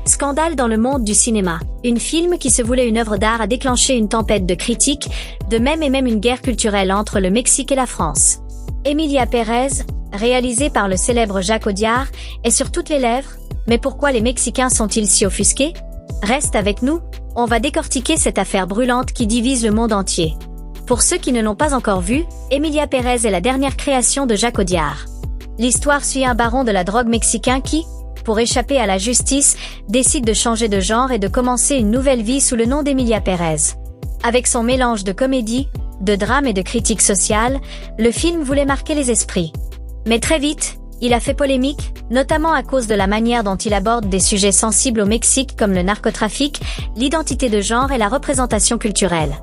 Scandale dans le monde du cinéma. Une film qui se voulait une œuvre d'art a déclenché une tempête de critiques, de même une guerre culturelle entre le Mexique et la France. Emilia Pérez, réalisée par le célèbre Jacques Audiard, est sur toutes les lèvres. Mais pourquoi les Mexicains sont-ils si offusqués? Reste avec nous, on va décortiquer cette affaire brûlante qui divise le monde entier. Pour ceux qui ne l'ont pas encore vue, Emilia Pérez est la dernière création de Jacques Audiard. L'histoire suit un baron de la drogue mexicain qui, pour échapper à la justice, décide de changer de genre et de commencer une nouvelle vie sous le nom d'Emilia Pérez. Avec son mélange de comédie, de drame et de critique sociale, le film voulait marquer les esprits. Mais très vite, il a fait polémique, notamment à cause de la manière dont il aborde des sujets sensibles au Mexique comme le narcotrafic, l'identité de genre et la représentation culturelle.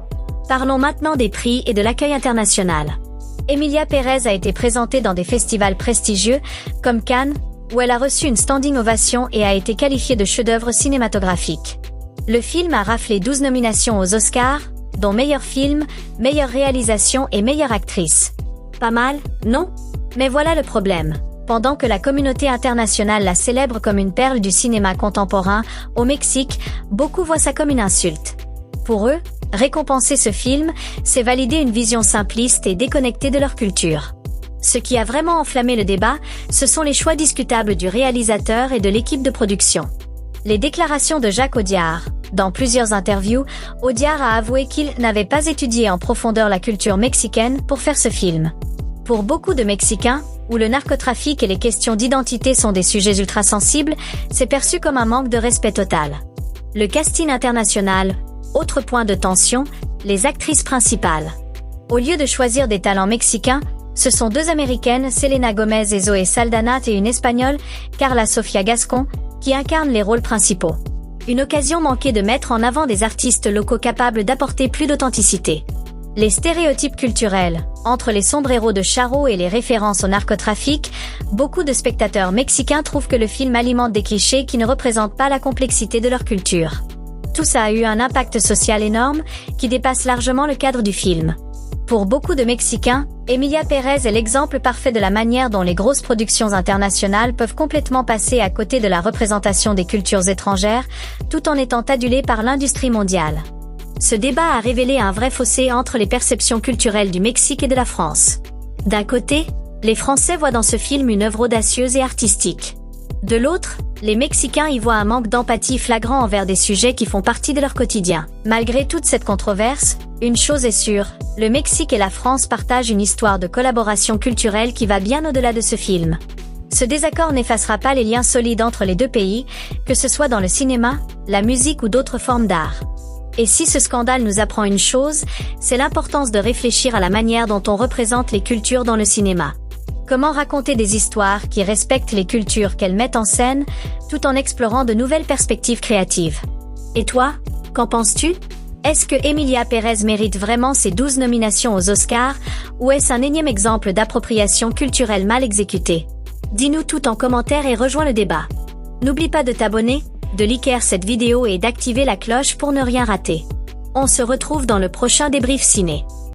Parlons maintenant des prix et de l'accueil international. Emilia Pérez a été présentée dans des festivals prestigieux, comme Cannes, où elle a reçu une standing ovation et a été qualifiée de chef-d'œuvre cinématographique. Le film a raflé 12 nominations aux Oscars, dont meilleur film, meilleure réalisation et meilleure actrice. Pas mal, non? Mais voilà le problème. Pendant que la communauté internationale la célèbre comme une perle du cinéma contemporain, au Mexique, beaucoup voient ça comme une insulte. Pour eux, récompenser ce film, c'est valider une vision simpliste et déconnectée de leur culture. Ce qui a vraiment enflammé le débat, ce sont les choix discutables du réalisateur et de l'équipe de production. Les déclarations de Jacques Audiard. Dans plusieurs interviews, Audiard a avoué qu'il n'avait pas étudié en profondeur la culture mexicaine pour faire ce film. Pour beaucoup de Mexicains, où le narcotrafic et les questions d'identité sont des sujets ultra sensibles, c'est perçu comme un manque de respect total. Le casting international. Autre point de tension, les actrices principales. Au lieu de choisir des talents mexicains, ce sont deux Américaines, Selena Gomez et Zoé Saldana, et une Espagnole, Carla Sofia Gascon, qui incarnent les rôles principaux. Une occasion manquée de mettre en avant des artistes locaux capables d'apporter plus d'authenticité. Les stéréotypes culturels. Entre les sombreros de Charo et les références au narcotrafic, beaucoup de spectateurs mexicains trouvent que le film alimente des clichés qui ne représentent pas la complexité de leur culture. Tout ça a eu un impact social énorme, qui dépasse largement le cadre du film. Pour beaucoup de Mexicains, Emilia Pérez est l'exemple parfait de la manière dont les grosses productions internationales peuvent complètement passer à côté de la représentation des cultures étrangères, tout en étant adulées par l'industrie mondiale. Ce débat a révélé un vrai fossé entre les perceptions culturelles du Mexique et de la France. D'un côté, les Français voient dans ce film une œuvre audacieuse et artistique. De l'autre, les Mexicains y voient un manque d'empathie flagrant envers des sujets qui font partie de leur quotidien. Malgré toute cette controverse, une chose est sûre, le Mexique et la France partagent une histoire de collaboration culturelle qui va bien au-delà de ce film. Ce désaccord n'effacera pas les liens solides entre les deux pays, que ce soit dans le cinéma, la musique ou d'autres formes d'art. Et si ce scandale nous apprend une chose, c'est l'importance de réfléchir à la manière dont on représente les cultures dans le cinéma. Comment raconter des histoires qui respectent les cultures qu'elles mettent en scène, tout en explorant de nouvelles perspectives créatives. Et toi, qu'en penses-tu? Est-ce que Emilia Pérez mérite vraiment ses 12 nominations aux Oscars, ou est-ce un énième exemple d'appropriation culturelle mal exécutée? Dis-nous tout en commentaire et rejoins le débat. N'oublie pas de t'abonner, de liker cette vidéo et d'activer la cloche pour ne rien rater. On se retrouve dans le prochain débrief ciné.